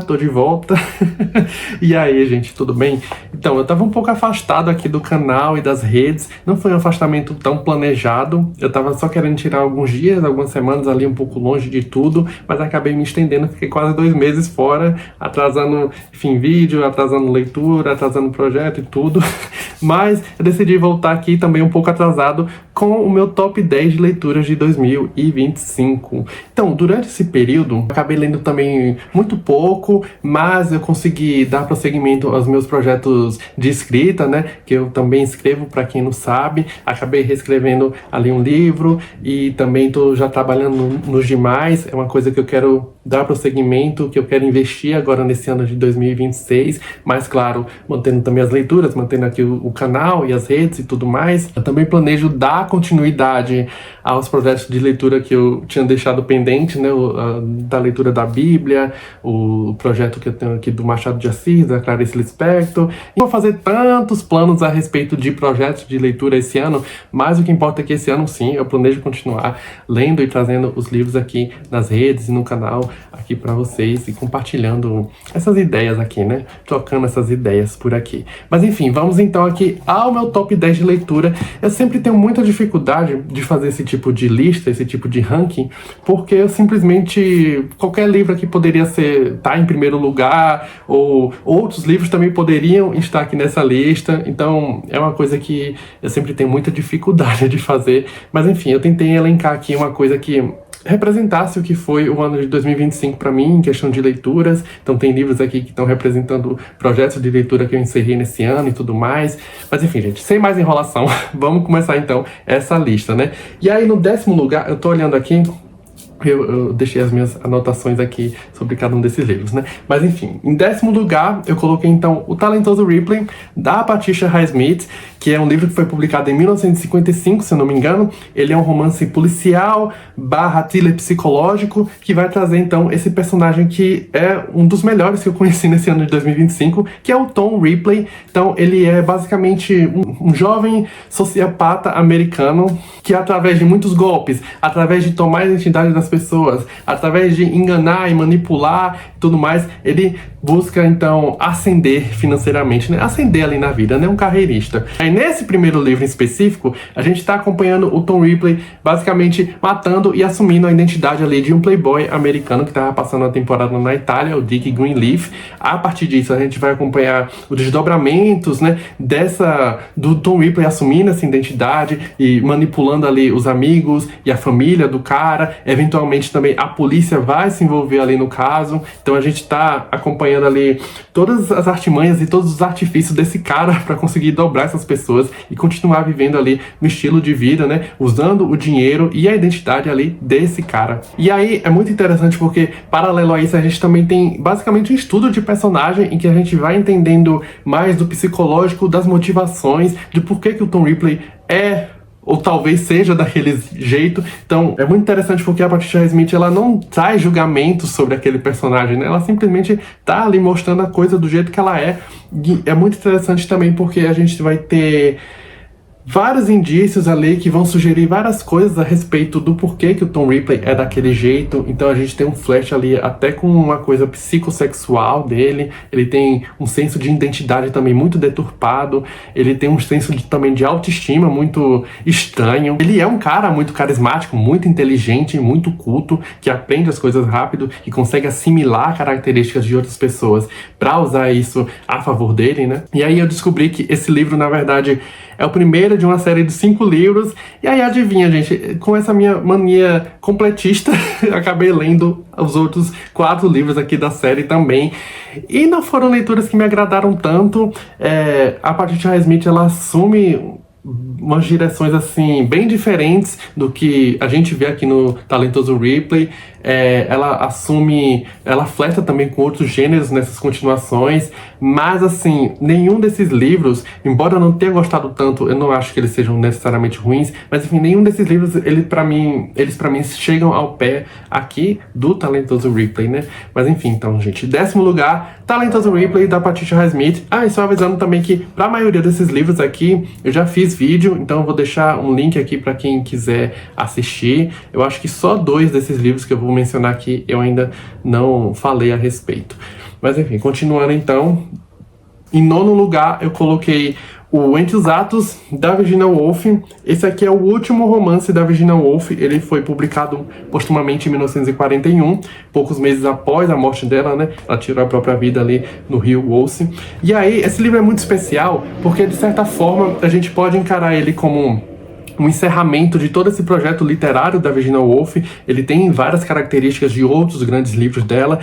tô de volta. E aí, gente, tudo bem? Então, eu tava um pouco afastado aqui do canal e das redes. Não foi um afastamento tão planejado. Eu tava só querendo tirar alguns dias, algumas semanas ali um pouco longe de tudo, mas acabei me estendendo, fiquei quase 2 meses fora, atrasando, enfim, vídeo, atrasando leitura, atrasando projeto e tudo. Mas eu decidi voltar aqui também um pouco atrasado com o meu top 10 de leituras de 2025. Então, durante esse período, eu acabei lendo também muito pouco, mas eu consegui dar prosseguimento aos meus projetos de escrita, né? Que eu também escrevo, para quem não sabe. Acabei reescrevendo ali um livro e também estou já trabalhando nos demais. É uma coisa que eu quero dar prosseguimento, que eu quero investir agora nesse ano de 2026, mas claro, mantendo também as leituras, mantendo aqui o canal e as redes e tudo mais. Eu também planejo dar continuidade aos projetos de leitura que eu tinha deixado pendente, né, da leitura da Bíblia, o projeto que eu tenho aqui do Machado de Assis, da Clarice Lispector. E vou fazer tantos planos a respeito de projetos de leitura esse ano, mas o que importa é que esse ano sim, eu planejo continuar lendo e trazendo os livros aqui nas redes e no canal aqui para vocês e compartilhando essas ideias aqui, né? Trocando essas ideias por aqui. Mas enfim, vamos então aqui ao meu top 10 de leitura. Eu sempre tenho muita dificuldade de fazer esse tipo de lista, esse tipo de ranking, porque eu simplesmente, qualquer livro aqui poderia estar em primeiro lugar, ou outros livros também poderiam estar aqui nessa lista. Então é uma coisa que eu sempre tenho muita dificuldade de fazer. Mas enfim, eu tentei elencar aqui uma coisa que representasse o que foi o ano de 2025 para mim, em questão de leituras. Então tem livros aqui que estão representando projetos de leitura que eu encerrei nesse ano e tudo mais. Mas enfim, gente, sem mais enrolação, vamos começar então essa lista, né? E aí no 10º lugar, eu tô olhando aqui, eu deixei as minhas anotações aqui sobre cada um desses livros, né? Mas enfim, em 10º lugar, eu coloquei então O Talentoso Ripley, da Patricia Highsmith, que é um livro que foi publicado em 1955, se eu não me engano. Ele é um romance policial / thriller psicológico, que vai trazer então esse personagem que é um dos melhores que eu conheci nesse ano de 2025, que é o Tom Ripley. Então ele é basicamente um jovem sociopata americano que, através de muitos golpes, através de tomar a identidade das pessoas, através de enganar e manipular e tudo mais, ele busca então ascender financeiramente, né? Ascender ali na vida, né? Um carreirista. Aí nesse primeiro livro em específico, a gente tá acompanhando o Tom Ripley basicamente matando e assumindo a identidade ali de um playboy americano que tava passando a temporada na Itália, o Dick Greenleaf. A partir disso, a gente vai acompanhar os desdobramentos, né? Do Tom Ripley assumindo essa identidade e manipulando ali os amigos e a família do cara. Eventualmente também a polícia vai se envolver ali no caso. Então a gente tá acompanhando ali todas as artimanhas e todos os artifícios desse cara para conseguir dobrar essas pessoas e continuar vivendo ali no estilo de vida, né? Usando o dinheiro e a identidade ali desse cara. E aí é muito interessante porque, paralelo a isso, a gente também tem basicamente um estudo de personagem em que a gente vai entendendo mais do psicológico, das motivações, de por que o Tom Ripley é ou talvez seja daquele jeito. Então é muito interessante porque a Patricia Highsmith, ela não traz julgamentos sobre aquele personagem, né? Ela simplesmente tá ali mostrando a coisa do jeito que ela é. E é muito interessante também porque a gente vai ter vários indícios ali que vão sugerir várias coisas a respeito do porquê que o Tom Ripley é daquele jeito. Então a gente tem um flash ali até com uma coisa psicossexual dele. Ele tem um senso de identidade também muito deturpado. Ele tem um senso também de autoestima muito estranho. Ele é um cara muito carismático, muito inteligente, muito culto, que aprende as coisas rápido e consegue assimilar características de outras pessoas para usar isso a favor dele, né? E aí eu descobri que esse livro, na verdade, é o primeiro de uma série de 5 livros. E aí, adivinha, gente, com essa minha mania completista, acabei lendo os outros 4 livros aqui da série também. E não foram leituras que me agradaram tanto. A Patricia Highsmith, ela assume umas direções assim bem diferentes do que a gente vê aqui no Talentoso Ripley. Ela flerta também com outros gêneros nessas continuações, mas assim, nenhum desses livros, embora eu não tenha gostado tanto, eu não acho que eles sejam necessariamente ruins, mas enfim, nenhum desses livros, eles pra mim chegam ao pé aqui do Talentoso Ripley, né? Mas enfim, então, gente, 10º lugar, Talentoso Ripley, da Patricia Highsmith. E só avisando também que pra maioria desses livros aqui, eu já fiz vídeo, então eu vou deixar um link aqui pra quem quiser assistir. Eu acho que só 2 desses livros que eu vou vou mencionar aqui, eu ainda não falei a respeito. Mas enfim, continuando então, em nono lugar eu coloquei o Entre os Atos, da Virginia Woolf. Esse aqui é o último romance da Virginia Woolf. Ele foi publicado postumamente em 1941, poucos meses após a morte dela, né? Ela tirou a própria vida ali no rio Ouse. E aí, esse livro é muito especial, porque de certa forma a gente pode encarar ele como um encerramento de todo esse projeto literário da Virginia Woolf. Ele tem várias características de outros grandes livros dela.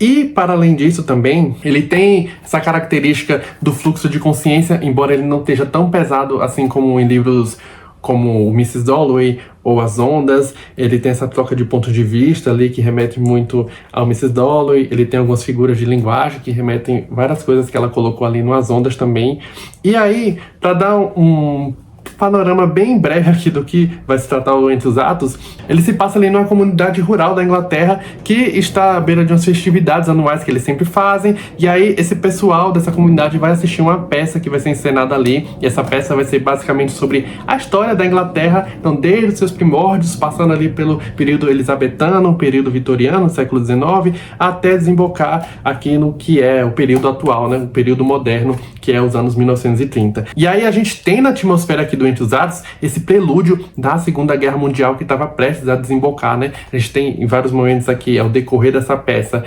E, para além disso também, ele tem essa característica do fluxo de consciência, embora ele não esteja tão pesado assim como em livros como o Mrs. Dalloway ou As Ondas. Ele tem essa troca de pontos de vista ali que remete muito ao Mrs. Dalloway. Ele tem algumas figuras de linguagem que remetem várias coisas que ela colocou ali no As Ondas também. E aí, para dar um panorama bem breve aqui do que vai se tratar o Entre os Atos, ele se passa ali numa comunidade rural da Inglaterra que está à beira de umas festividades anuais que eles sempre fazem, e aí esse pessoal dessa comunidade vai assistir uma peça que vai ser encenada ali, e essa peça vai ser basicamente sobre a história da Inglaterra, então desde os seus primórdios, passando ali pelo período elisabetano, período vitoriano, século XIX, até desembocar aqui no que é o período atual, né, o período moderno, que é os anos 1930. E aí a gente tem na atmosfera aqui do Entre os Atos esse prelúdio da Segunda Guerra Mundial que estava prestes a desembocar, né? A gente tem em vários momentos aqui, ao decorrer dessa peça,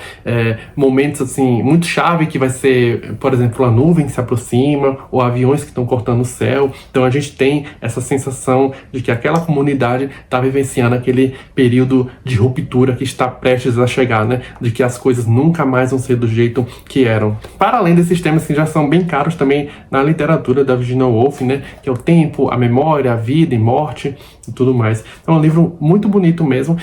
momentos assim, muito chave, que vai ser, por exemplo, a nuvem que se aproxima, ou aviões que estão cortando o céu. Então a gente tem essa sensação de que aquela comunidade está vivenciando aquele período de ruptura que está prestes a chegar, né? De que as coisas nunca mais vão ser do jeito que eram. Para além desses temas que já são bem caros também na literatura da Virginia Woolf, né? Que é o tempo, a memória, a vida e morte e tudo mais. É um livro muito bonito mesmo.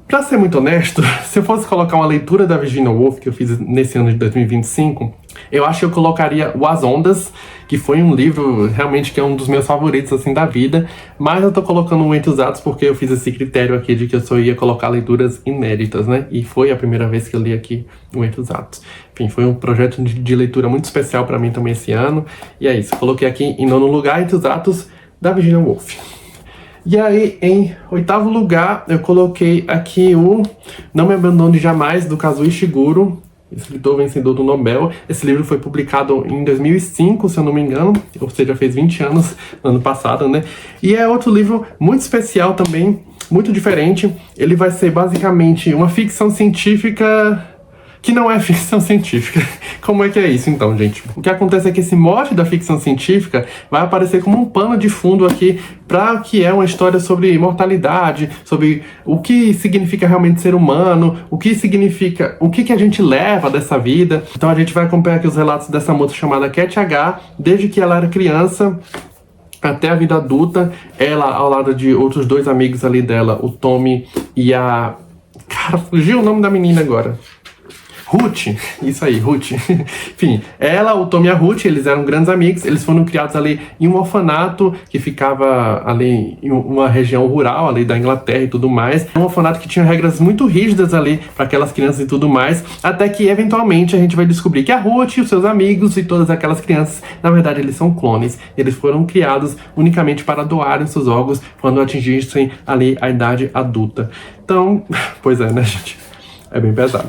Pra ser muito honesto, se eu fosse colocar uma leitura da Virginia Woolf que eu fiz nesse ano de 2025, eu acho que eu colocaria o As Ondas, que foi um livro realmente que é um dos meus favoritos assim da vida, mas eu tô colocando o Entre os Atos porque eu fiz esse critério aqui de que eu só ia colocar leituras inéditas, né? E foi a primeira vez que eu li aqui o Entre os Atos. Enfim, foi um projeto de leitura muito especial pra mim também esse ano, e é isso. Coloquei aqui em nono lugar Entre os Atos, da Virginia Woolf. E aí, em oitavo lugar, eu coloquei aqui o Não Me Abandone Jamais, do Kazuo Ishiguro, escritor vencedor do Nobel. Esse livro foi publicado em 2005, se eu não me engano, ou seja, fez 20 anos no ano passado, né? E é outro livro muito especial também, muito diferente. Ele vai ser basicamente uma ficção científica que não é ficção científica. Como é que é isso então, gente? O que acontece é que esse mote da ficção científica vai aparecer como um pano de fundo aqui para o que é uma história sobre imortalidade, sobre o que significa realmente ser humano, o que significa, o que a gente leva dessa vida. Então a gente vai acompanhar aqui os relatos dessa moça chamada Cat H, desde que ela era criança até a vida adulta, ela ao lado de outros dois amigos ali dela, o Tommy e a... Cara, fugiu o nome da menina agora. Ruth, isso aí, Ruth. Enfim, ela, o Tom e a Ruth, eles eram grandes amigos, eles foram criados ali em um orfanato que ficava ali em uma região rural ali da Inglaterra e tudo mais. Um orfanato que tinha regras muito rígidas ali para aquelas crianças e tudo mais, até que eventualmente a gente vai descobrir que a Ruth e os seus amigos e todas aquelas crianças, na verdade eles são clones. Eles foram criados unicamente para doarem seus órgãos quando atingissem ali a idade adulta. Então, pois é, né, gente? É bem pesado.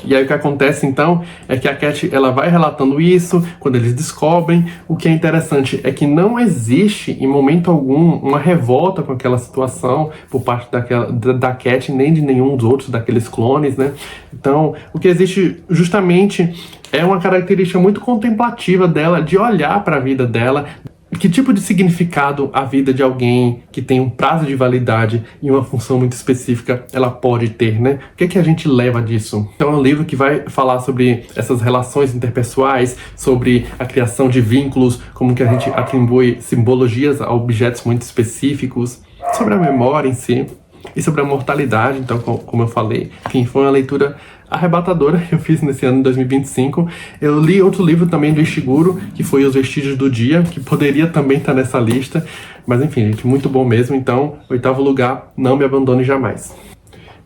E aí o que acontece então é que a Cat, ela vai relatando isso quando eles descobrem. O que é interessante é que não existe em momento algum uma revolta com aquela situação por parte da Cat, nem de nenhum dos outros daqueles clones, né? Então o que existe justamente é uma característica muito contemplativa dela, de olhar para a vida dela. Que tipo de significado a vida de alguém que tem um prazo de validade e uma função muito específica ela pode ter, né? O que é que a gente leva disso? Então é um livro que vai falar sobre essas relações interpessoais, sobre a criação de vínculos, como que a gente atribui simbologias a objetos muito específicos, sobre a memória em si e sobre a mortalidade. Então, como eu falei, enfim, foi uma leitura arrebatadora que eu fiz nesse ano de 2025. Eu li outro livro também do Ishiguro, que foi Os Vestígios do Dia, que poderia também estar nessa lista, mas enfim, gente, muito bom mesmo. Então, oitavo lugar, Não Me Abandone Jamais.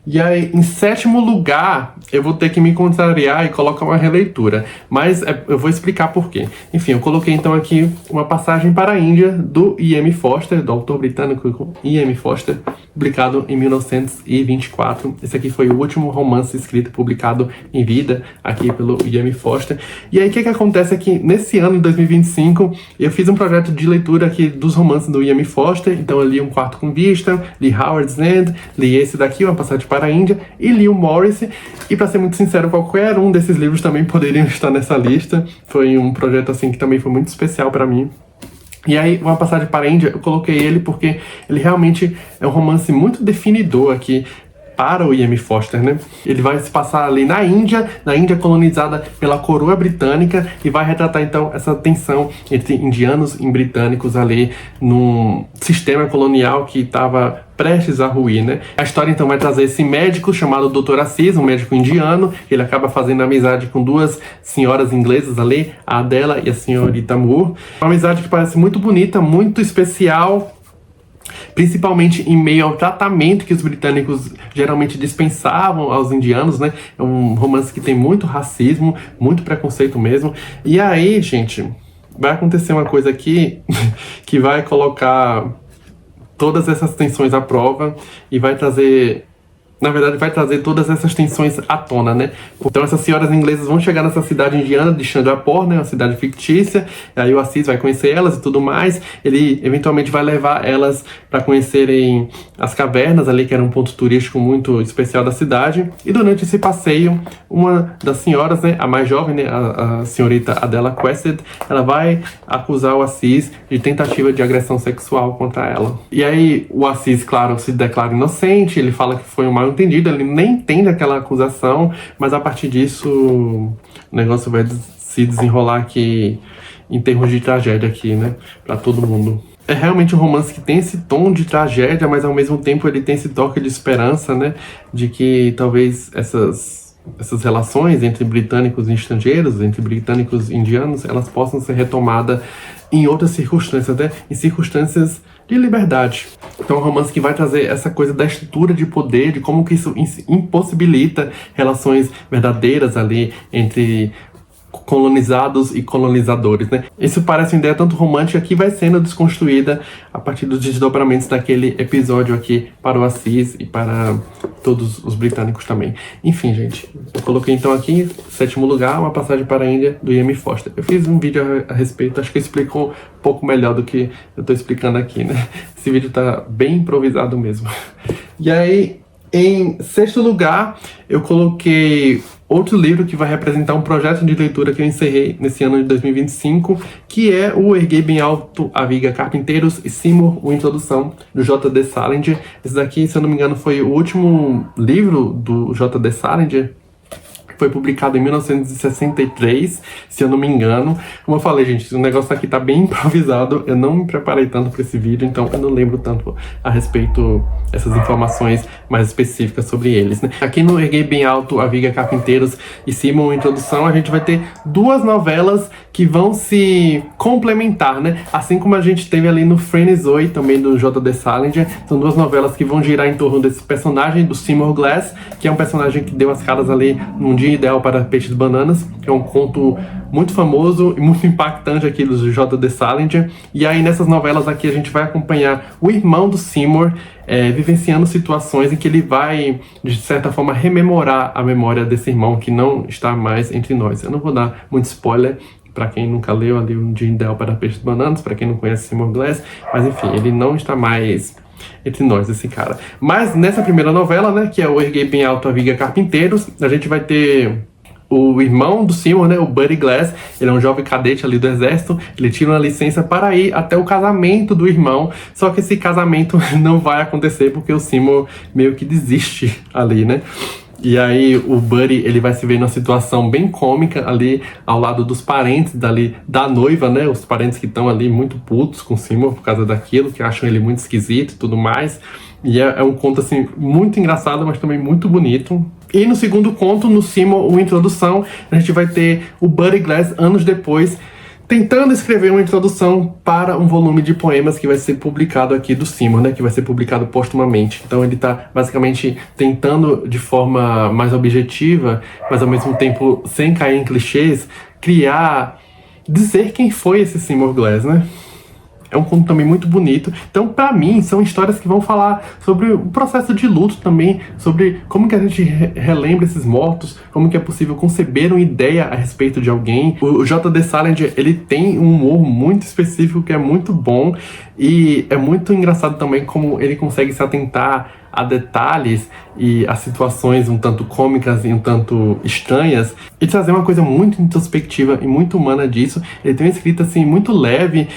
E aí, em sétimo lugar, eu vou ter que me contrariar e colocar uma releitura. Mas eu vou explicar por quê. Enfim, eu coloquei então aqui Uma Passagem para a Índia, do E.M. Forster, do autor britânico E.M. Forster, publicado em 1924. Esse aqui foi o último romance escrito publicado em vida, aqui pelo E.M. Forster. E aí, o que acontece é que nesse ano, em 2025, eu fiz um projeto de leitura aqui dos romances do E.M. Forster. Então eu li Um Quarto com Vista, li Howard's End, li esse daqui, Uma Passagem para a Índia, e li o Morris. E para ser muito sincero, qualquer um desses livros também poderiam estar nessa lista. Foi um projeto assim que também foi muito especial para mim. E aí, Uma Passagem para a Índia, eu coloquei ele porque ele realmente é um romance muito definidor aqui para o E.M. Forster, né? Ele vai se passar ali na Índia colonizada pela coroa britânica, e vai retratar então essa tensão entre indianos e britânicos ali num sistema colonial que estava prestes a ruir, né? A história então vai trazer esse médico chamado Dr. Aziz, um médico indiano. Ele acaba fazendo amizade com duas senhoras inglesas ali, a Adela e a senhorita Moore. Uma amizade que parece muito bonita, muito especial, principalmente em meio ao tratamento que os britânicos geralmente dispensavam aos indianos, né? É um romance que tem muito racismo, muito preconceito mesmo. E aí, gente, vai acontecer uma coisa aqui que vai colocar todas essas tensões à prova e vai trazer... Na verdade, vai trazer todas essas tensões à tona, né? Então, essas senhoras inglesas vão chegar nessa cidade indiana de Chandrapur, né? Uma cidade fictícia. Aí o Aziz vai conhecer elas e tudo mais. Ele, eventualmente, vai levar elas para conhecerem as cavernas ali, que era um ponto turístico muito especial da cidade. E durante esse passeio, uma das senhoras, né? A mais jovem, né? A senhorita Adela Quested, ela vai acusar o Aziz de tentativa de agressão sexual contra ela. E aí, o Aziz, claro, se declara inocente. Ele fala que foi um mal entendido, ele nem entende aquela acusação, mas a partir disso o negócio vai se desenrolar aqui em termos de tragédia aqui, né, pra todo mundo. É realmente um romance que tem esse tom de tragédia, mas ao mesmo tempo ele tem esse toque de esperança, né, de que talvez essas relações entre britânicos e estrangeiros, entre britânicos e indianos, elas possam ser retomadas em outras circunstâncias, né, em circunstâncias de liberdade. Então é um romance que vai trazer essa coisa da estrutura de poder, de como que isso impossibilita relações verdadeiras ali entre colonizados e colonizadores, né? Isso parece uma ideia tanto romântica que vai sendo desconstruída a partir dos desdobramentos daquele episódio aqui para o Aziz e para todos os britânicos também. Enfim, gente, eu coloquei então aqui, em sétimo lugar, Uma Passagem para a Índia, do E.M. Forster. Eu fiz um vídeo a respeito, acho que explicou um pouco melhor do que eu estou explicando aqui, né? Esse vídeo tá bem improvisado mesmo. E aí, em sexto lugar, eu coloquei outro livro que vai representar um projeto de leitura que eu encerrei nesse ano de 2025, que é o Erguei Bem Alto a Viga Carpinteiros e Seymour, uma introdução, do J.D. Salinger. Esse daqui, se eu não me engano, foi o último livro do J.D. Salinger. Foi publicado em 1963, se eu não me engano. Como eu falei, gente, o negócio aqui tá bem improvisado. Eu não me preparei tanto para esse vídeo, então eu não lembro tanto a respeito dessas informações mais específicas sobre eles, né? Aqui no Erguei Bem Alto a Viga Carpinteiros e Seymour, uma introdução, a gente vai ter duas novelas que vão se complementar, né? Assim como a gente teve ali no Frenezoe, também do J.D. Salinger. São duas novelas que vão girar em torno desse personagem, do Seymour Glass, que é um personagem que deu as caras ali num Dia Ideal para Peixes e Bananas, que é um conto muito famoso e muito impactante aqui do J.D. Salinger. E aí nessas novelas aqui a gente vai acompanhar o irmão do Seymour, vivenciando situações em que ele vai, de certa forma, rememorar a memória desse irmão que não está mais entre nós. Eu não vou dar muito spoiler para quem nunca leu ali Um Dia Ideal para Peixes e Bananas, para quem não conhece Seymour Glass, mas enfim, ele não está mais entre nós, esse cara. Mas nessa primeira novela, né, que é o Erguei Bem Alto a Viga Carpinteiros, a gente vai ter o irmão do Seymour, né, o Buddy Glass. Ele é um jovem cadete ali do exército. Ele tira uma licença para ir até o casamento do irmão, só que esse casamento não vai acontecer porque o Seymour meio que desiste ali, né? E aí o Buddy, ele vai se ver numa situação bem cômica ali ao lado dos parentes dali, da noiva, né? Os parentes que estão ali muito putos com o Seymour por causa daquilo, que acham ele muito esquisito e tudo mais. E é um conto, assim, muito engraçado, mas também muito bonito. E no segundo conto, no Seymour, uma introdução, a gente vai ter o Buddy Glass anos depois, tentando escrever uma introdução para um volume de poemas que vai ser publicado aqui do Simon, né, que vai ser publicado postumamente. Então ele está basicamente tentando, de forma mais objetiva, mas ao mesmo tempo sem cair em clichês, dizer quem foi esse Seymour Glass, né? É um conto também muito bonito. Então, pra mim, são histórias que vão falar sobre o processo de luto também, sobre como que a gente relembra esses mortos, como que é possível conceber uma ideia a respeito de alguém. O J.D. Salinger, ele tem um humor muito específico que é muito bom, e é muito engraçado também como ele consegue se atentar a detalhes e a situações um tanto cômicas e um tanto estranhas, e trazer uma coisa muito introspectiva e muito humana disso. Ele tem uma escrita assim muito leve,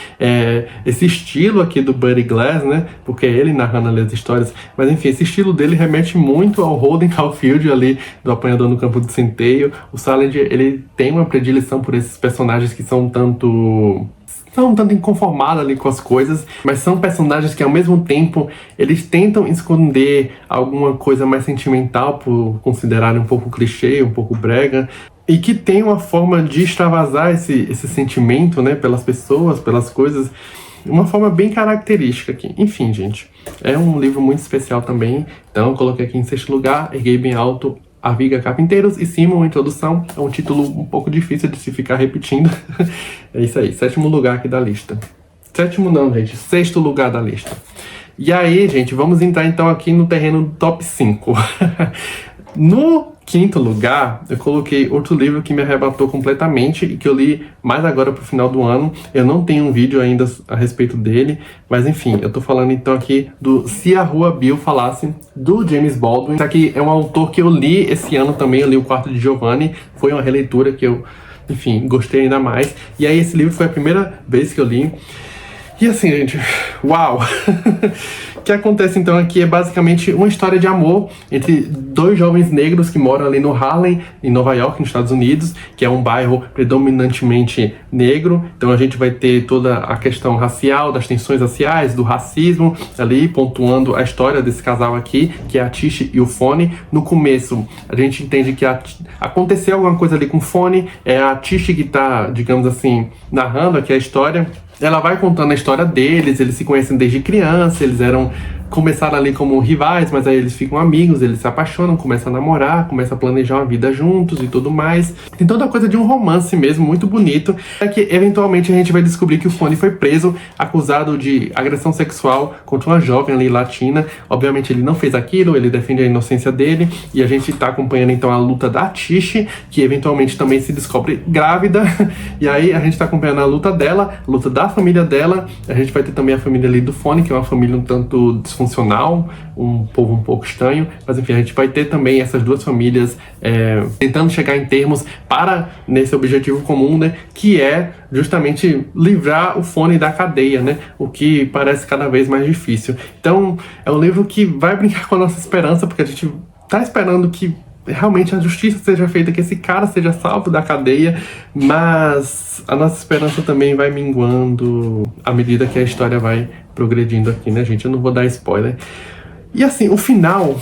esse estilo aqui do Buddy Glass, né, porque é ele narrando ali as histórias, mas enfim, esse estilo dele remete muito ao Holden Caulfield ali, do Apanhador no Campo de Centeio. O Salinger, ele tem uma predileção por esses personagens que são um tanto inconformados ali com as coisas, mas são personagens que ao mesmo tempo eles tentam esconder alguma coisa mais sentimental por considerarem um pouco clichê, um pouco brega, e que tem uma forma de extravasar esse sentimento, né, pelas pessoas, pelas coisas, uma forma bem característica aqui. Enfim, gente, é um livro muito especial também, então eu coloquei aqui em 6º lugar, erguei bem alto A Viga Carpinteiros, e Simon, Introdução. É um título um pouco difícil de se ficar repetindo. É isso aí, 7º lugar aqui da lista. 7º não, gente, 6º lugar da lista. E aí, gente, vamos entrar então aqui no terreno do top 5. No 5º lugar, eu coloquei outro livro que me arrebatou completamente e que eu li mais agora pro final do ano. Eu não tenho um vídeo ainda a respeito dele, mas enfim, eu tô falando então aqui do Se a Rua Bill Falasse, do James Baldwin. Isso aqui é um autor que eu li esse ano também, eu li O Quarto de Giovanni, foi uma releitura que eu, enfim, gostei ainda mais. E aí esse livro foi a primeira vez que eu li. E assim, gente, uau! O que acontece então aqui é basicamente uma história de amor entre dois jovens negros que moram ali no Harlem, em Nova York, nos Estados Unidos, que é um bairro predominantemente negro. Então a gente vai ter toda a questão racial, das tensões raciais, do racismo, ali pontuando a história desse casal aqui, que é a Tish e o Fonny. No começo, a gente entende que aconteceu alguma coisa ali com o Fonny, é a Tish que tá, digamos assim, narrando aqui a história. Ela vai contando a história deles, eles se conhecem desde criança, começaram ali como rivais, mas aí eles ficam amigos, eles se apaixonam, começam a namorar, começam a planejar uma vida juntos e tudo mais. Tem toda a coisa de um romance mesmo, muito bonito. É que eventualmente a gente vai descobrir que o Fonny foi preso, acusado de agressão sexual contra uma jovem ali latina. Obviamente ele não fez aquilo, ele defende a inocência dele, e a gente tá acompanhando então a luta da Tish, que eventualmente também se descobre grávida, e aí a gente tá acompanhando a luta dela, a luta da família dela. A gente vai ter também a família ali do Fonny, que é uma família um tanto disfuncional, um povo um pouco estranho, mas enfim, a gente vai ter também essas duas famílias tentando chegar em termos para nesse objetivo comum, né, que é justamente livrar o Fonny da cadeia, né, o que parece cada vez mais difícil. Então é um livro que vai brincar com a nossa esperança, porque a gente tá esperando que realmente a justiça seja feita, que esse cara seja salvo da cadeia, mas a nossa esperança também vai minguando à medida que a história vai progredindo aqui, né, gente? Eu não vou dar spoiler. E assim, o final,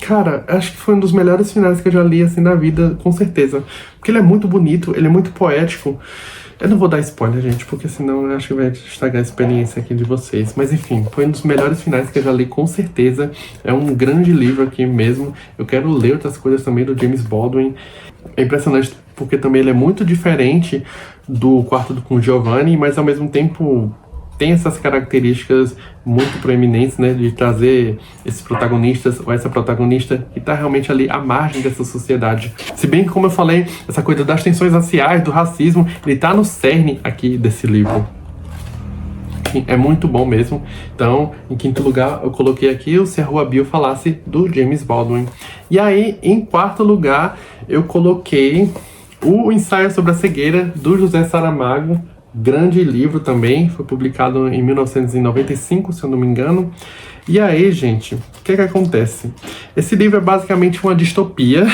cara, acho que foi um dos melhores finais que eu já li, assim, na vida, com certeza. Porque ele é muito bonito, ele é muito poético. Eu não vou dar spoiler, gente, porque senão eu acho que vai estragar a experiência aqui de vocês. Mas enfim, foi um dos melhores finais que eu já li, com certeza. É um grande livro aqui mesmo. Eu quero ler outras coisas também do James Baldwin. É impressionante porque também ele é muito diferente do Quarto com Giovanni, mas ao mesmo tempo tem essas características muito proeminentes, né, de trazer esses protagonistas, ou essa protagonista que está realmente ali à margem dessa sociedade. Se bem que, como eu falei, essa coisa das tensões raciais, do racismo, ele está no cerne aqui desse livro. É muito bom mesmo. Então, em 5º lugar, eu coloquei aqui o Se a Rua Bill Falasse, do James Baldwin. E aí, em 4º lugar, eu coloquei o Ensaio sobre a Cegueira, do José Saramago. Grande livro também, foi publicado em 1995, se eu não me engano. E aí, gente, o que acontece? Esse livro é basicamente uma distopia,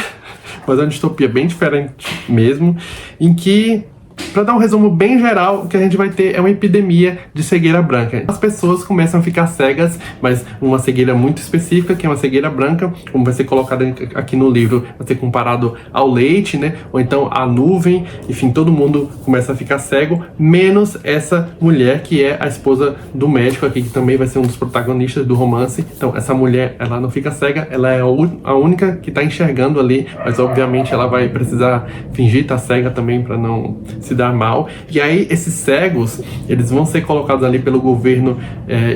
mas é uma distopia bem diferente mesmo, em que Para dar um resumo bem geral, o que a gente vai ter é uma epidemia de cegueira branca. As pessoas começam a ficar cegas, mas uma cegueira muito específica, que é uma cegueira branca, como vai ser colocado aqui no livro, vai ser comparado ao leite, né? Ou então à nuvem. Enfim, todo mundo começa a ficar cego, menos essa mulher que é a esposa do médico aqui, que também vai ser um dos protagonistas do romance. Então, essa mulher, ela não fica cega, ela é a única que está enxergando ali, mas obviamente ela vai precisar fingir estar cega também para não se dar mal. E aí, esses cegos, eles vão ser colocados ali pelo governo,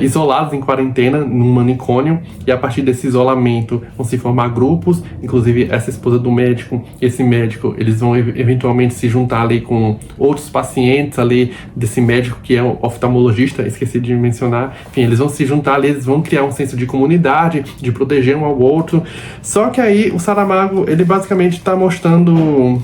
isolados em quarentena, num manicômio, e a partir desse isolamento vão se formar grupos, inclusive essa esposa do médico e esse médico, eles vão eventualmente se juntar ali com outros pacientes ali desse médico que é um oftalmologista, esqueci de mencionar. Enfim, eles vão se juntar ali, eles vão criar um senso de comunidade, de proteger um ao outro. Só que aí o Saramago, ele basicamente está mostrando,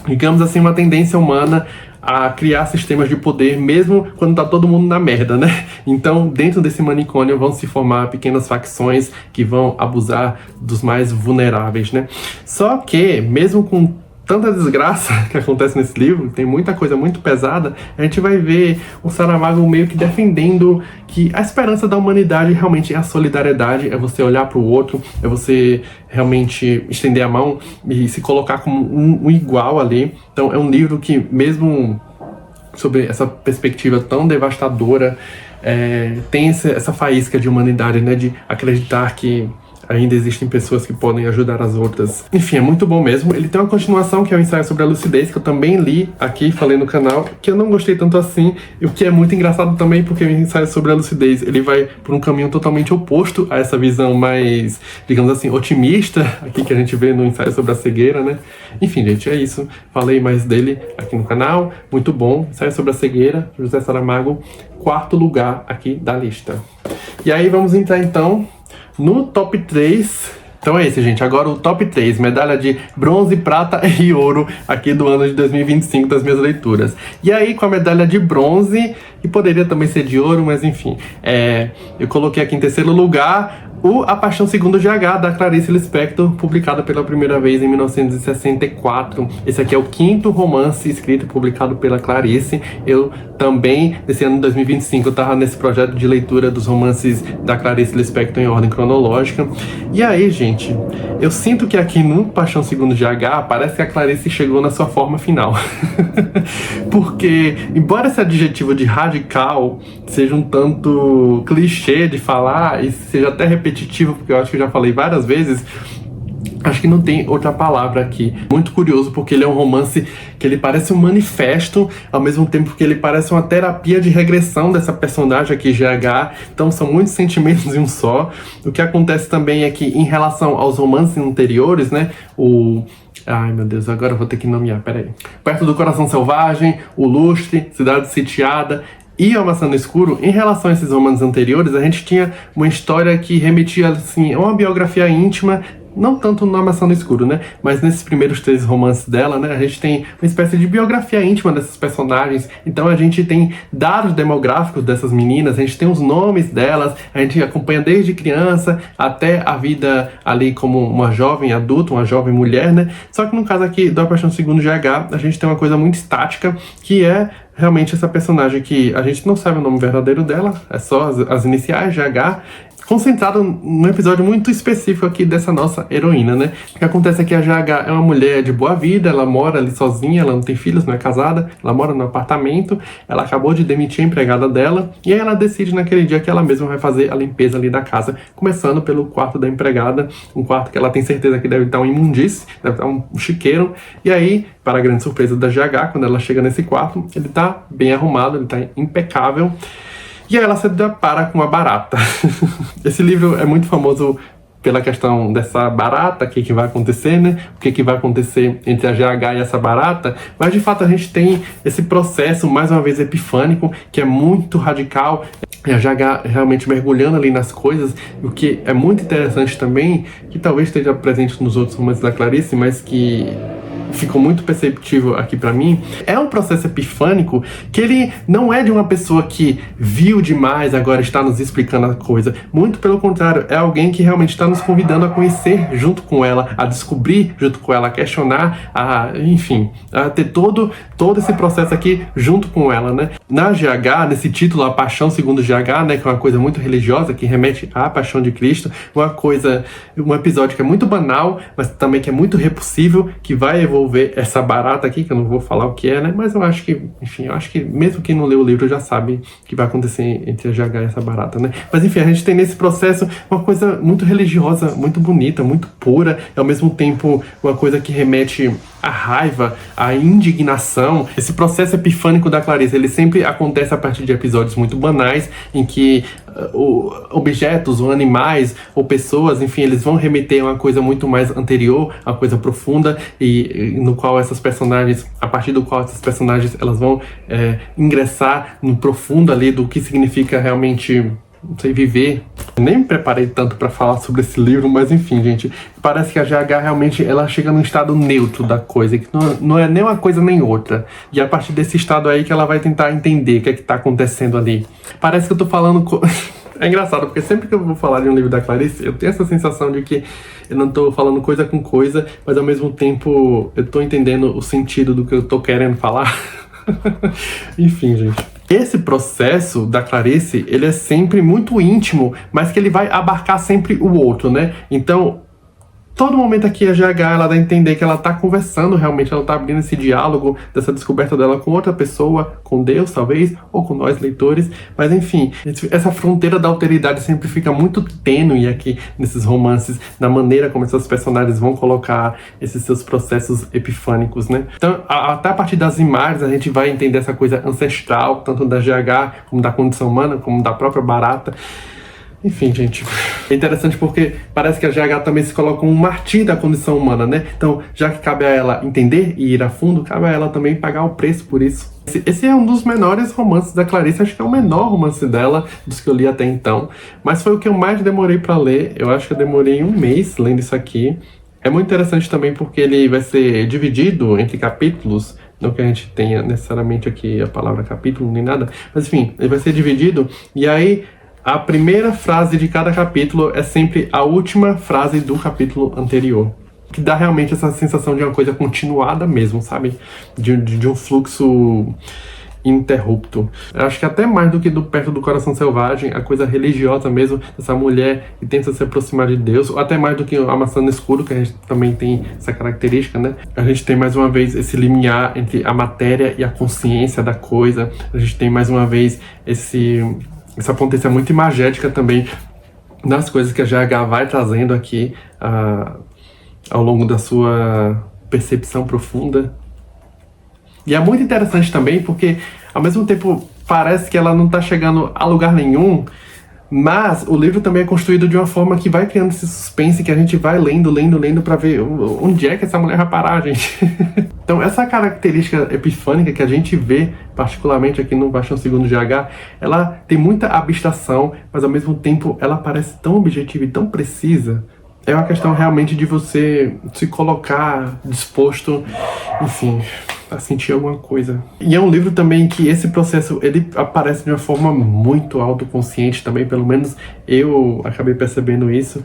digamos assim, uma tendência humana a criar sistemas de poder mesmo quando tá todo mundo na merda, né? Então, dentro desse manicômio vão se formar pequenas facções que vão abusar dos mais vulneráveis, né? Só que, mesmo com tanta desgraça que acontece nesse livro, tem muita coisa muito pesada, a gente vai ver o Saramago meio que defendendo que a esperança da humanidade realmente é a solidariedade, é você olhar para o outro, é você realmente estender a mão e se colocar como um igual ali. Então é um livro que, mesmo sobre essa perspectiva tão devastadora, tem essa faísca de humanidade, né, de acreditar que ainda existem pessoas que podem ajudar as outras. Enfim, é muito bom mesmo. Ele tem uma continuação, que é o ensaio sobre a lucidez, que eu também li aqui, falei no canal, que eu não gostei tanto assim, e o que é muito engraçado também, porque o ensaio sobre a lucidez, ele vai por um caminho totalmente oposto a essa visão mais, digamos assim, otimista, aqui que a gente vê no ensaio sobre a cegueira, né? Enfim, gente, é isso. Falei mais dele aqui no canal. Muito bom. Ensaio sobre a cegueira, José Saramago, 4º lugar aqui da lista. E aí vamos entrar então no top 3. Então é esse, gente. Agora o top 3, medalha de bronze, prata e ouro aqui do ano de 2025 das minhas leituras. E aí, com a medalha de bronze, que poderia também ser de ouro, mas enfim, eu coloquei aqui em 3º lugar A Paixão Segundo GH, da Clarice Lispector, publicada pela primeira vez em 1964. Esse aqui é o 5º romance escrito e publicado pela Clarice. Eu também, nesse ano de 2025, eu estava nesse projeto de leitura dos romances da Clarice Lispector em ordem cronológica. E aí, gente, eu sinto que aqui no Paixão Segundo GH parece que a Clarice chegou na sua forma final. Porque, embora esse adjetivo de radical seja um tanto clichê de falar e seja até repetitivo, porque eu acho que eu já falei várias vezes, acho que não tem outra palavra aqui. Muito curioso, porque ele é um romance que ele parece um manifesto, ao mesmo tempo que ele parece uma terapia de regressão dessa personagem aqui, GH. Então são muitos sentimentos em um só. O que acontece também é que, em relação aos romances anteriores, né, ai, meu Deus, agora eu vou ter que nomear, peraí. Perto do Coração Selvagem, O Lustre, Cidade Sitiada e A Maçã no Escuro, em relação a esses romances anteriores, a gente tinha uma história que remetia, assim, a uma biografia íntima, não tanto na Maçã no Escuro, né? Mas nesses primeiros 3 romances dela, né? A gente tem uma espécie de biografia íntima desses personagens. Então a gente tem dados demográficos dessas meninas, a gente tem os nomes delas, a gente acompanha desde criança até a vida ali como uma jovem adulta, uma jovem mulher, né? Só que no caso aqui do A Paixão Segundo GH, a gente tem uma coisa muito estática, que é realmente essa personagem que a gente não sabe o nome verdadeiro dela, é só as iniciais, GH, concentrado num episódio muito específico aqui dessa nossa heroína, né? O que acontece é que a GH é uma mulher de boa vida, ela mora ali sozinha, ela não tem filhos, não é casada, ela mora no apartamento, ela acabou de demitir a empregada dela, e aí ela decide naquele dia que ela mesma vai fazer a limpeza ali da casa, começando pelo quarto da empregada, um quarto que ela tem certeza que deve estar um imundície, deve estar um chiqueiro, e aí, para a grande surpresa da GH, quando ela chega nesse quarto, ele tá bem arrumado, ele tá impecável, e aí ela se depara com uma barata. Esse livro é muito famoso pela questão dessa barata, o que vai acontecer, né? O que vai acontecer entre a GH e essa barata. Mas, de fato, a gente tem esse processo, mais uma vez, epifânico, que é muito radical. E a GH realmente mergulhando ali nas coisas. O que é muito interessante também, que talvez esteja presente nos outros romances da Clarice, mas que ficou muito perceptível aqui pra mim, é um processo epifânico que ele não é de uma pessoa que viu demais, agora está nos explicando a coisa. Muito pelo contrário, é alguém que realmente está nos convidando a conhecer junto com ela, a descobrir junto com ela, a questionar, enfim, a ter todo esse processo aqui junto com ela, né? Na GH, nesse título, A Paixão segundo GH, né, que é uma coisa muito religiosa, que remete à Paixão de Cristo, um episódio que é muito banal, mas também que é muito repulsivo, que vai envolver essa barata aqui, que eu não vou falar o que é, né? Mas eu acho que, enfim, mesmo quem não leu o livro já sabe o que vai acontecer entre a GH e essa barata, né? Mas enfim, a gente tem nesse processo uma coisa muito religiosa, muito bonita, muito pura, e ao mesmo tempo uma coisa que remete à raiva, à indignação. Esse processo epifânico da Clarice, ele sempre acontece a partir de episódios muito banais, em que objetos, ou animais, ou pessoas, enfim, eles vão remeter a uma coisa muito mais anterior, a uma coisa profunda, e no qual essas personagens, a partir do qual essas personagens, elas vão ingressar no profundo ali do que significa realmente, não sei, viver. Eu nem me preparei tanto para falar sobre esse livro, mas enfim, gente, parece que a GH realmente ela chega num estado neutro da coisa, que não é nem uma coisa nem outra. E a partir desse estado aí que ela vai tentar entender o que é que tá acontecendo ali. Parece que eu tô falando... É engraçado, porque sempre que eu vou falar de um livro da Clarice, eu tenho essa sensação de que eu não tô falando coisa com coisa, mas ao mesmo tempo eu tô entendendo o sentido do que eu tô querendo falar. Enfim, gente. Esse processo da Clarice, ele é sempre muito íntimo, mas que ele vai abarcar sempre o outro, né? Então, todo momento aqui a GH, ela dá a entender que ela tá conversando realmente, ela tá abrindo esse diálogo dessa descoberta dela com outra pessoa, com Deus talvez, ou com nós leitores, mas enfim, essa fronteira da alteridade sempre fica muito tênue aqui nesses romances, na maneira como esses personagens vão colocar esses seus processos epifânicos, né? Então, até a partir das imagens a gente vai entender essa coisa ancestral, tanto da GH, como da condição humana, como da própria barata. Enfim, gente, é interessante porque parece que a GH também se coloca como um martim da condição humana, né? Então, já que cabe a ela entender e ir a fundo, cabe a ela também pagar o preço por isso. Esse é um dos menores romances da Clarice, acho que é o menor romance dela, dos que eu li até então. Mas foi o que eu mais demorei pra ler, eu acho que eu demorei 1 mês lendo isso aqui. É muito interessante também porque ele vai ser dividido entre capítulos, não que a gente tenha necessariamente aqui a palavra capítulo nem nada, mas enfim, ele vai ser dividido e aí... A primeira frase de cada capítulo é sempre a última frase do capítulo anterior. Que dá realmente essa sensação de uma coisa continuada mesmo, sabe? De um fluxo ininterrupto. Eu acho que até mais do que do Perto do Coração Selvagem, a coisa religiosa mesmo, dessa mulher que tenta se aproximar de Deus, ou até mais do que a Maçã no Escuro, que a gente também tem essa característica, né? A gente tem mais uma vez esse limiar entre a matéria e a consciência da coisa. A gente tem mais uma vez essa potência muito imagética também nas coisas que a GH vai trazendo aqui ao longo da sua percepção profunda. E é muito interessante também porque, ao mesmo tempo, parece que ela não está chegando a lugar nenhum, mas o livro também é construído de uma forma que vai criando esse suspense que a gente vai lendo para ver onde é que essa mulher vai parar, gente. Então, essa característica epifânica que a gente vê, particularmente aqui no Paixão segundo GH, ela tem muita abstração, mas ao mesmo tempo ela parece tão objetiva e tão precisa. É uma questão realmente de você se colocar disposto, enfim, a sentir alguma coisa. E é um livro também que esse processo, ele aparece de uma forma muito autoconsciente também, pelo menos eu acabei percebendo isso,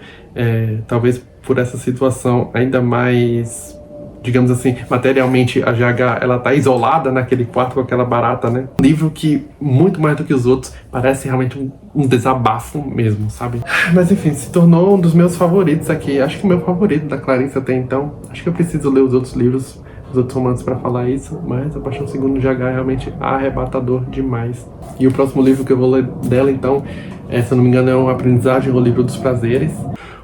talvez por essa situação ainda mais, digamos assim, materialmente a GH, ela tá isolada naquele quarto com aquela barata, né? Um livro que, muito mais do que os outros, parece realmente um desabafo mesmo, sabe? Mas enfim, se tornou um dos meus favoritos aqui. Acho que o meu favorito da Clarice até então. Acho que eu preciso ler os outros livros, os outros romances pra falar isso, mas A Paixão segundo GH é realmente arrebatador demais. E o próximo livro que eu vou ler dela, então, se eu não me engano, é uma Aprendizagem, o Livro dos Prazeres.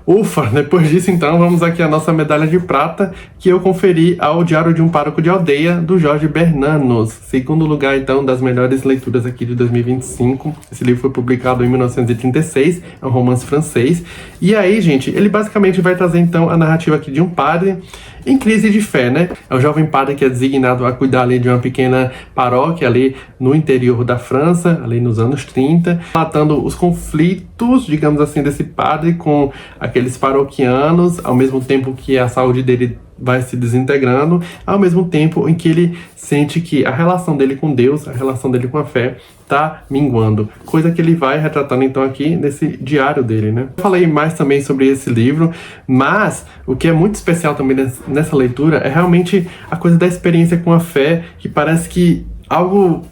Ufa, depois disso então vamos aqui a nossa medalha de prata que eu conferi ao Diário de um Pároco de Aldeia, do Jorge Bernanos. Segundo lugar então das melhores leituras aqui de 2025. Esse livro foi publicado em 1936, é um romance francês. E aí, gente, ele basicamente vai trazer então a narrativa aqui de um padre em crise de fé, né? É um jovem padre que é designado a cuidar ali de uma pequena paróquia ali no interior da França, ali nos anos 30, relatando os conflitos, digamos assim, desse padre com aqueles paroquianos, ao mesmo tempo que a saúde dele vai se desintegrando, ao mesmo tempo em que ele sente que a relação dele com Deus, a relação dele com a fé, tá minguando. Coisa que ele vai retratando então aqui nesse diário dele, né? Eu falei mais também sobre esse livro, mas o que é muito especial também nessa leitura é realmente a coisa da experiência com a fé, que parece que algo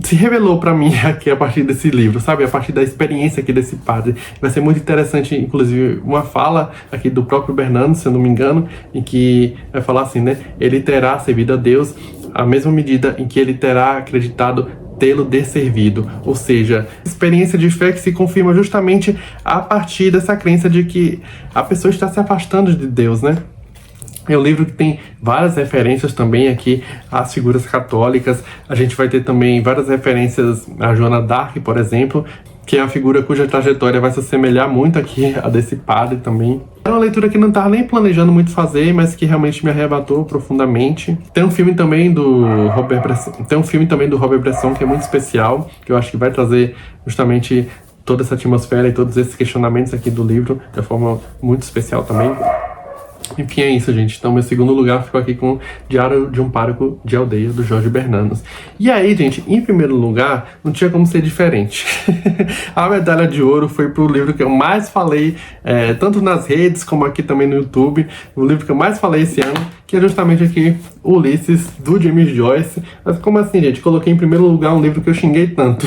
se revelou pra mim aqui a partir desse livro, sabe? A partir da experiência aqui desse padre. Vai ser muito interessante, inclusive, uma fala aqui do próprio Bernardo, se eu não me engano, em que vai falar assim, né? Ele terá servido a Deus à mesma medida em que ele terá acreditado tê-lo desservido. Ou seja, experiência de fé que se confirma justamente a partir dessa crença de que a pessoa está se afastando de Deus, né? É um livro que tem várias referências também aqui às figuras católicas. A gente vai ter também várias referências a Joana d'Arc, por exemplo, que é uma figura cuja trajetória vai se assemelhar muito aqui a desse padre também. É uma leitura que não estava nem planejando muito fazer, mas que realmente me arrebatou profundamente. Tem um filme também do Robert Bresson, que é muito especial, que eu acho que vai trazer justamente toda essa atmosfera e todos esses questionamentos aqui do livro de forma muito especial também. Enfim, é isso, gente. Então, meu segundo lugar ficou aqui com Diário de um Pároco de Aldeia, do Jorge Bernanos. E aí, gente, em primeiro lugar, não tinha como ser diferente. A medalha de ouro foi pro livro que eu mais falei, tanto nas redes como aqui também no YouTube. O livro que eu mais falei esse ano, que é justamente aqui, Ulisses, do James Joyce. Mas como assim, gente? Coloquei em primeiro lugar um livro que eu xinguei tanto.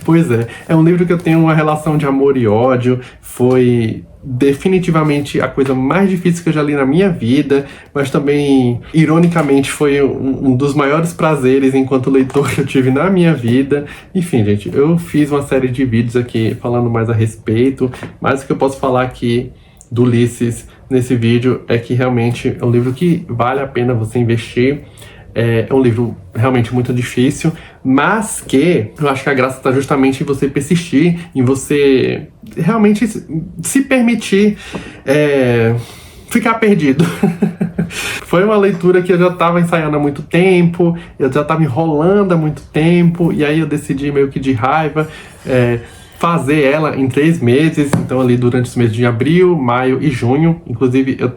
Pois é um livro que eu tenho uma relação de amor e ódio. Foi definitivamente a coisa mais difícil que eu já li na minha vida, mas também, ironicamente, foi um dos maiores prazeres enquanto leitor que eu tive na minha vida. Enfim, gente, eu fiz uma série de vídeos aqui falando mais a respeito, mas o que eu posso falar aqui do Ulisses nesse vídeo é que realmente é um livro que vale a pena você investir. É um livro realmente muito difícil, mas que eu acho que a graça está justamente em você persistir, em você realmente se permitir ficar perdido. Foi uma leitura que eu já estava ensaiando há muito tempo, eu já estava enrolando há muito tempo, e aí eu decidi meio que de raiva fazer ela em 3 meses, então ali durante os meses de abril, maio e junho. Inclusive eu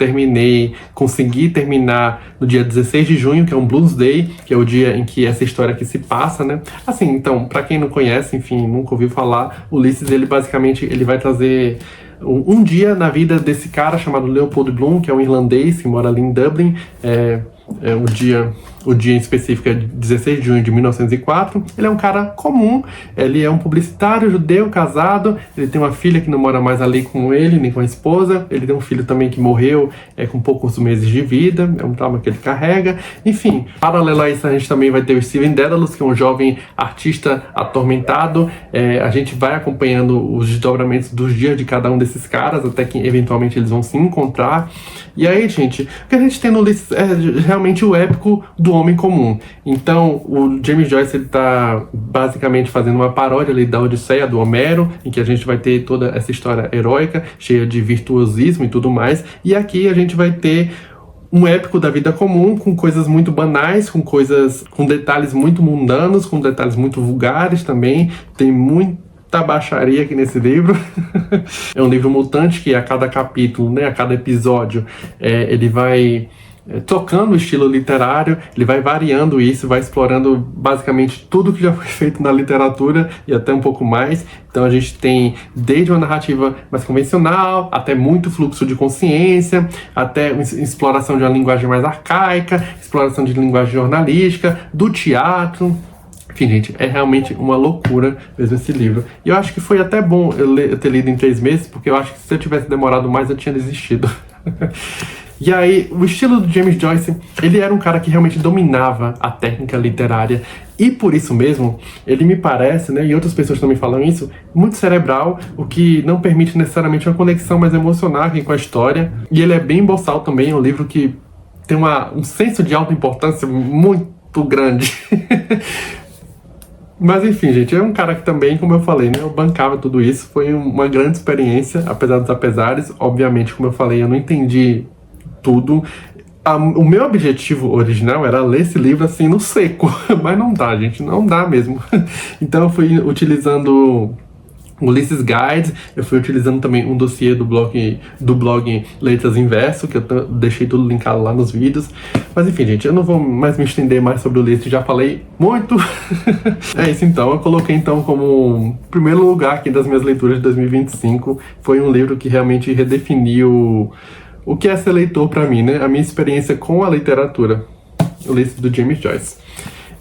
consegui terminar no dia 16 de junho, que é um Blues Day, que é o dia em que essa história aqui se passa, né? Assim, então, pra quem não conhece, enfim, nunca ouviu falar, Ulisses, ele basicamente, ele vai trazer um dia na vida desse cara chamado Leopold Bloom, que é um irlandês que mora ali em Dublin. O dia em específico é 16 de junho de 1904. Ele é um cara comum, ele é um publicitário judeu, casado, ele tem uma filha que não mora mais ali com ele, nem com a esposa, ele tem um filho também que morreu com poucos meses de vida, é um trauma que ele carrega. Enfim, paralelo a isso, a gente também vai ter o Stephen Dedalus, que é um jovem artista atormentado. A gente vai acompanhando os desdobramentos dos dias de cada um desses caras, até que eventualmente eles vão se encontrar. E aí, gente, o que a gente tem no Ulisses é realmente o épico do homem comum. Então, o James Joyce, ele tá basicamente fazendo uma paródia ali da Odisseia, do Homero, em que a gente vai ter toda essa história heróica, cheia de virtuosismo e tudo mais. E aqui a gente vai ter um épico da vida comum, com coisas muito banais, com detalhes muito mundanos, com detalhes muito vulgares também. Tem muita baixaria aqui nesse livro. É um livro mutante que a cada capítulo, né, a cada episódio, ele vai tocando o estilo literário, ele vai variando isso, vai explorando basicamente tudo que já foi feito na literatura e até um pouco mais. Então a gente tem desde uma narrativa mais convencional, até muito fluxo de consciência, até exploração de uma linguagem mais arcaica, exploração de linguagem jornalística, do teatro. Enfim, gente, é realmente uma loucura mesmo esse livro. E eu acho que foi até bom eu ter lido em 3 meses, porque eu acho que se eu tivesse demorado mais, eu tinha desistido. E aí, o estilo do James Joyce, ele era um cara que realmente dominava a técnica literária. E por isso mesmo, ele me parece, né, e outras pessoas também falam isso, muito cerebral, o que não permite necessariamente uma conexão mais emocional aqui com a história. E ele é bem boçal também, é um livro que tem um senso de autoimportância muito grande. Mas enfim, gente, é um cara que também, como eu falei, né, eu bancava tudo isso. Foi uma grande experiência, apesar dos apesares. Obviamente, como eu falei, eu não entendi tudo. O meu objetivo original era ler esse livro assim no seco, mas não dá, gente, não dá mesmo. Então eu fui utilizando Ulisses Guides, eu fui utilizando também um dossiê do blog Letras em Verso, que eu deixei tudo linkado lá nos vídeos. Mas enfim, gente, eu não vou mais me estender mais sobre o Ulisses, já falei muito. É isso então, eu coloquei então como primeiro lugar aqui das minhas leituras de 2025. Foi um livro que realmente redefiniu o que é ser leitor pra mim, né? A minha experiência com a literatura. Ulisses, do James Joyce.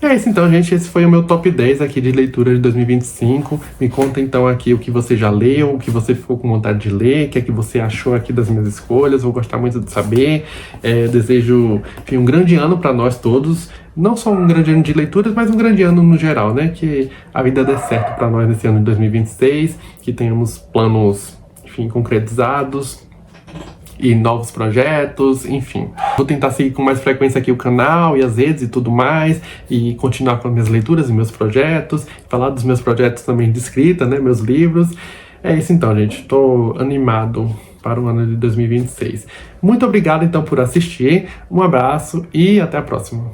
É isso então, gente, esse foi o meu top 10 aqui de leitura de 2025. Me conta então aqui o que você já leu, o que você ficou com vontade de ler, o que é que você achou aqui das minhas escolhas. Vou gostar muito de saber. Desejo, enfim, um grande ano para nós todos. Não só um grande ano de leituras, mas um grande ano no geral, né? Que a vida dê certo para nós nesse ano de 2026, que tenhamos planos, enfim, concretizados e novos projetos, enfim. Vou tentar seguir com mais frequência aqui o canal e as redes e tudo mais, e continuar com as minhas leituras e meus projetos, falar dos meus projetos também de escrita, né, meus livros. É isso então, gente, tô animado para o ano de 2026. Muito obrigado então por assistir, um abraço e até a próxima.